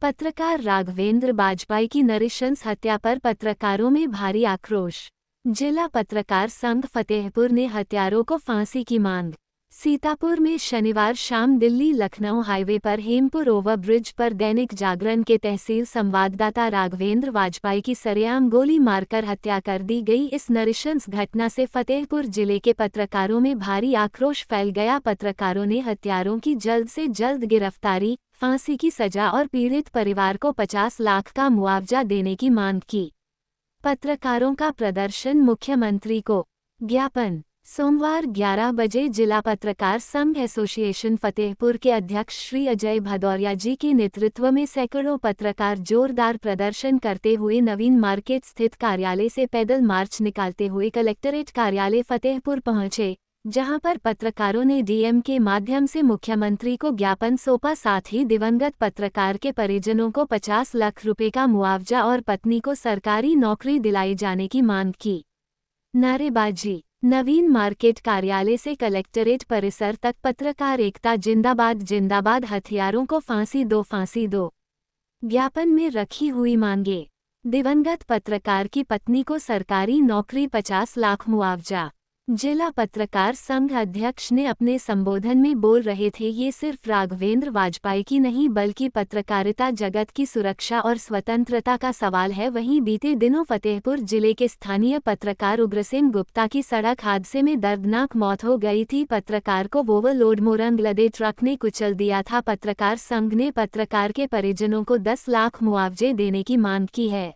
पत्रकार राघवेंद्र बाजपाई की नृशंस हत्या पर पत्रकारों में भारी आक्रोश। जिला पत्रकार संघ फतेहपुर ने हत्यारों को फांसी की मांग। सीतापुर में शनिवार शाम दिल्ली लखनऊ हाईवे पर हेमपुर ओवरब्रिज पर दैनिक जागरण के तहसील संवाददाता राघवेंद्र बाजपाई की सरेआम गोली मारकर हत्या कर दी गई। इस नृशंस घटना से फतेहपुर जिले के पत्रकारों में भारी आक्रोश फैल गया। पत्रकारों ने हत्यारों की जल्द से जल्द गिरफ्तारी, फांसी की सजा और पीड़ित परिवार को 50 लाख का मुआवजा देने की मांग की। पत्रकारों का प्रदर्शन, मुख्यमंत्री को ज्ञापन। सोमवार 11 बजे जिला पत्रकार संघ एसोसिएशन फतेहपुर के अध्यक्ष श्री अजय भदौरिया जी के नेतृत्व में सैकड़ों पत्रकार जोरदार प्रदर्शन करते हुए नवीन मार्केट स्थित कार्यालय से पैदल मार्च निकालते हुए कलेक्टरेट कार्यालय फतेहपुर पहुंचे, जहां पर पत्रकारों ने डीएम के माध्यम से मुख्यमंत्री को ज्ञापन सौंपा। साथ ही दिवंगत पत्रकार के परिजनों को 50 लाख रुपए का मुआवजा और पत्नी को सरकारी नौकरी दिलाई जाने की मांग की। नारेबाजी। नवीन मार्केट कार्यालय से कलेक्टरेट परिसर तक पत्रकार एकता जिंदाबाद जिंदाबाद, हथियारों को फांसी दो फांसी दो। ज्ञापन में रखी हुई मांगे। दिवंगत पत्रकार की पत्नी को सरकारी नौकरी, 50 लाख मुआवजा। जिला पत्रकार संघ अध्यक्ष ने अपने संबोधन में बोल रहे थे, ये सिर्फ राघवेंद्र बाजपाई की नहीं बल्कि पत्रकारिता जगत की सुरक्षा और स्वतंत्रता का सवाल है। वहीं बीते दिनों फतेहपुर जिले के स्थानीय पत्रकार उग्रसेन गुप्ता की सड़क हादसे में दर्दनाक मौत हो गई थी। पत्रकार को ओवरलोड मोरंग लदे ट्रक ने कुचल दिया था। पत्रकार संघ ने पत्रकार के परिजनों को 10 लाख मुआवजे देने की मांग की है।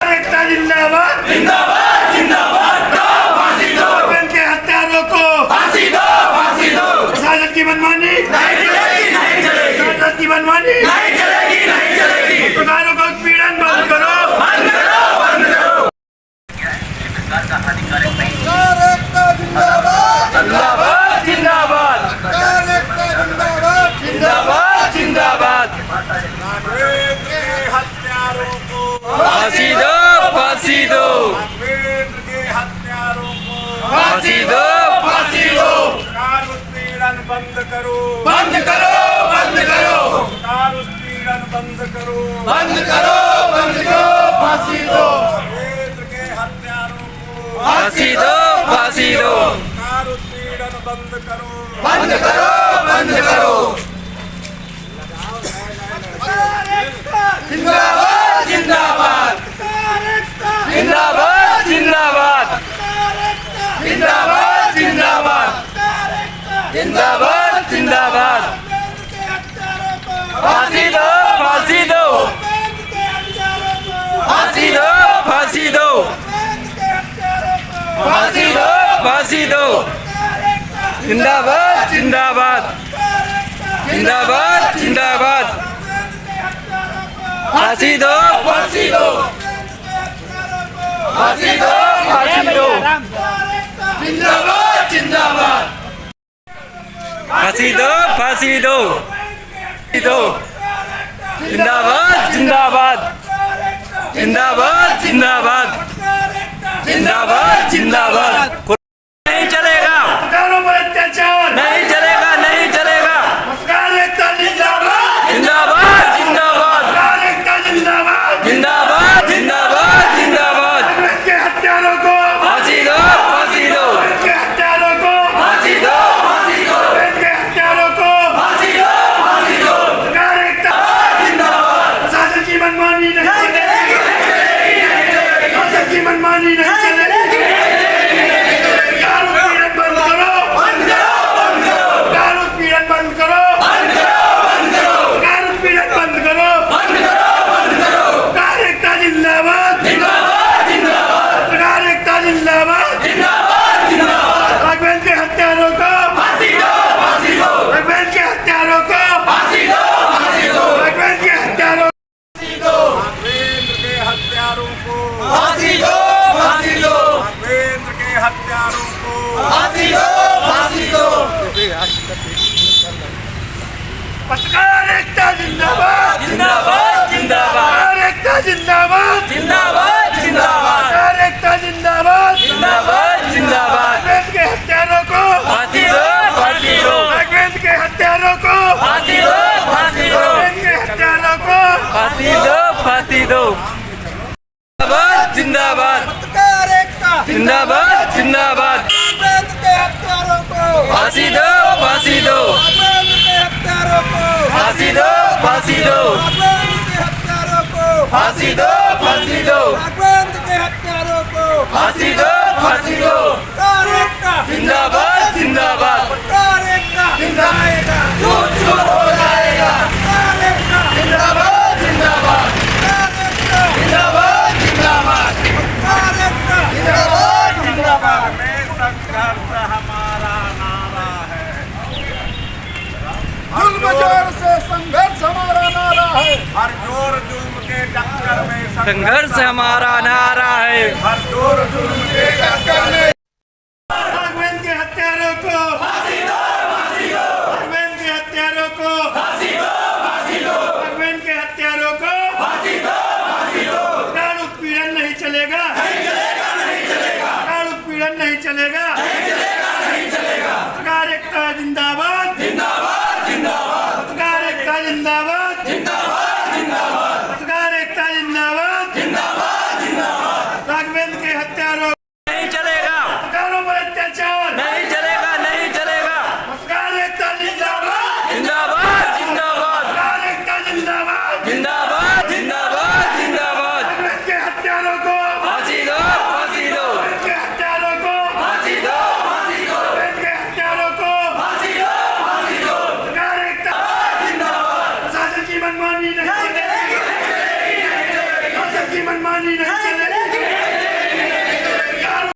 जिंदाबाद जिंदाबाद जिंदाबाद, फांसी दो के हत्यारों को, फांसी दो फांसी दो। प्रशासन की मनमानी नहीं चलेगी नहीं चलेगी, प्रशासन की मनमानी नहीं चलेगी नहीं चलेगी। पत्रकारों का उत्पीड़न बंद करो बंद करो बंद करो। जिंदाबाद जिंदाबाद जिंदाबाद जिंदाबाद जिंदाबाद। हत्यारों को फांसी दो फांसी दो, के हत्यारों को फांसी दो फांसी दो। कार उत्पीड़न बंद करो बंद करो बंद करो, कार उत्पीड़न बंद करो बंद करो बंद करो। फांसी दो के हत्यारों को, फांसी दो फांसी दो। कार उत्पीड़न बंद करो बंद करो बंद करो। जिंदाबाद जिंदाबाद जिंदाबाद जिंदाबाद जिंदाबाद जिंदाबाद जिंदाबाद जिंदाबाद। फांसी दो फांसी दो फांसी दो फांसी दो फांसी दो फांसी दो। जिंदाबाद जिंदाबाद जिंदाबाद जिंदाबाद। फांसी दो फांसी दो फांसी दो फांसी दो। जिंदाबाद जिंदाबाद। फांसी दो फांसी दो दो। जिंदाबाद जिंदाबाद जिंदाबाद जिंदाबाद जिंदाबाद जिंदाबाद। नहीं चलेगा अत्याचार, नहीं चलेगा नहीं चलेगा। जिंदाबाद जिंदाबाद जिंदाबाद जिंदाबाद जिंदाबाद जिंदाबाद। के हत्यारों को फांसी दो फांसी दो, के हत्यारों को फांसी दो फांसी दो, के हत्यारों को फांसी दो फांसी दो। जिंदाबाद। प्रशासन की मनमानी नहीं चलेगी, प्रशासन की मनमानी नहीं चलेगी। फांसी दो फांसी दो जिंदाबाद जिंदाबाद पत्रकार एकता जिंदाबाद जिंदाबाद आजाद के हत्यारों को फांसी दो फांसी दो आजाद के हत्यारों को फांसी दो फांसी दो आजाद के हत्यारों को फांसी दो फांसी दो आजाद के हत्यारों को फांसी दो फांसी दो पत्रकार एकता जिंदाबाद जिंदाबाद पत्रकार एकता जिंदाएगा चूर चूर हो जाएगा पत्रकार एकता जिंदाबाद जिंदाबाद पत्रकार एकता जिंदाबाद जिंदाबाद पत्रकार एकता जिंदाबाद जिंदाबाद में संघर्ष हमारा नारा है जुल्म जोर से संघर्ष हमारा नारा है हर जोर जुल्म के टक्कर में संघर्ष हमारा नारा है हर जोर जुल्म के टक्कर में अरविंद के हत्यारों को फांसी दो अरविंद के हत्यारों को फांसी दो अरविंद के हत्यारों को फांसी दो प्राण उत्पीड़न नहीं चलेगा प्राण उत्पीड़न नहीं चलेगा पत्रकार एकता जिंदाबाद पत्रकार एकता जिंदाबाद